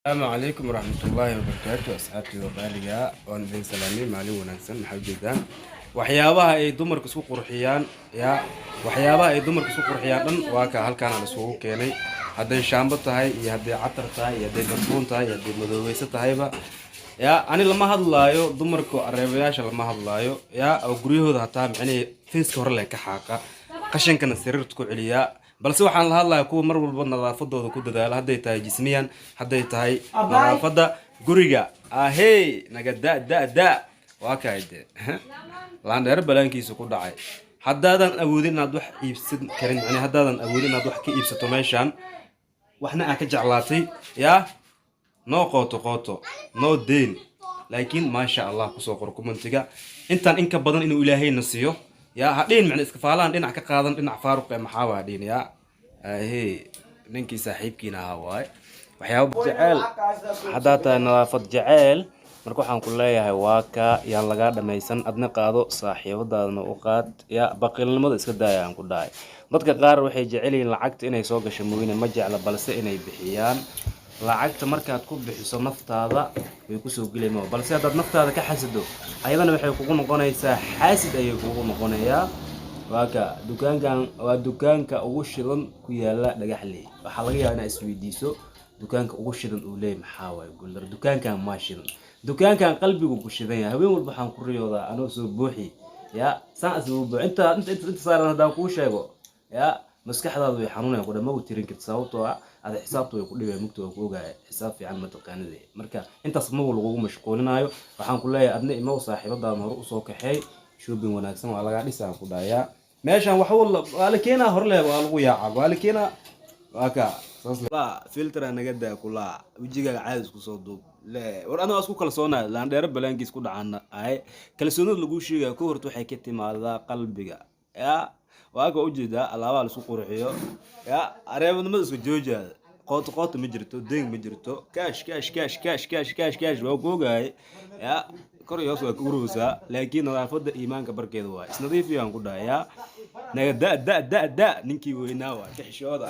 السلام عليكم ورحمة الله وبركاته أصحابتي وقاليا وأنا بن سلامي معلم ونكسن محب جدا waxyaabaha ay dumarku isku qurxiyaan waxyaabaha ay dumarku isku qurxiyaan dhan waa ka halkaan la isugu keenay haday shaambo tahay iyo haday catar tahay iyo haday barfuun tahay iyo haday madoweysa tahayba ani lama hadlaayo dumarku areebayaasha lama hadlaayo oo guryahooda hataa macnay fiiska hore leen ka xaaqa qashankana sariirta ku celiya balse waxaan la hadlayaa kuwa mar walba nadaafadooda ku dadaala haday tahay jismiyan haday tahay nadaafada guriga naga da waa kaayde laan dheer balaankiisa ku dhacay haddaadan awoodin inaad wax iibsan karin yani haddaadan awoodin inaad wax ka iibsato meeshaan waxna aad ka jeclaatay noo qooto noo deyn laakiin maasha Allah kusoo qor commentiga intaan in ka badan inuu ilaahayna siiyo hadhiin macna iska faalaan dhinac ka qaadan dhinac faaruq ee maxaa waa hadhiin ninkii saaxiibkiina ahaa waay waxyaabo jecel haddaa tahay nadaafad jecel marka waxaan ku leeyahay waa ka yaan laga dhamaysan adna qaado saaxiibadaadna u qaad baqilnimada iska daayaan ku dhaay dadka qaar waxay jecel yihiin lacagta inay soo gasho mooyina ma jecla balse inay bixiyaan lacagta markaad ku bixiso naftaada way ku soo gilaymaa balse haddaad naftaada ka xasido ayadana waxay kugu noqonaysaa xaasid ayay kugu noqonayaa waa ka dukaanka ugu shidan ku yaala dhagaxley waxaa laga yaabaa inaad isweydiiso dukaanka ugu shidan uu leeyahay maxaa waay guldar dukaankan ma shidan dukaankan qalbigu ku shidan yahay habeen walba waxaan ku riyoodaa anoo soo buuxi saan isoo buuxi inta saaran haddaan kuu sheego maskaxdaadu way xanuunayaan ku dhamma tirin kartaa sababtoo ada xisaabtu way ku dhibay mugto ku ogaay xisaab fiican ma taqaanade marka intaas ma lagu mashquulinayo waxaan ku leeyahay adna imaw saaxiibadaada hore u soo kaxay shopping wanaagsan waa laga dhisaan ku dhaaya meeshan wax walba waa la keenaa hor leh waa lagu yaaca waa la keenaa waa ka filter naga daa kula wajiga caadi isku soo duub war ana isku kalsoonaa laan dheer balaankiis ku dhacana kalsoonida lagu sheegay ku horta waxay ka timaadaa qalbiga waaga u jeeda alaaba la isku qurxiyo areebnimada isku joojaada qoto ma jirto deeng ma jirto cash waa googaay kor iyo hoos waa ku urursaa laakiin nadaafada iimaanka barkeeda waa isnadiifiyaan ku dhaaya naga da ninkii weynaa waa ka xishooda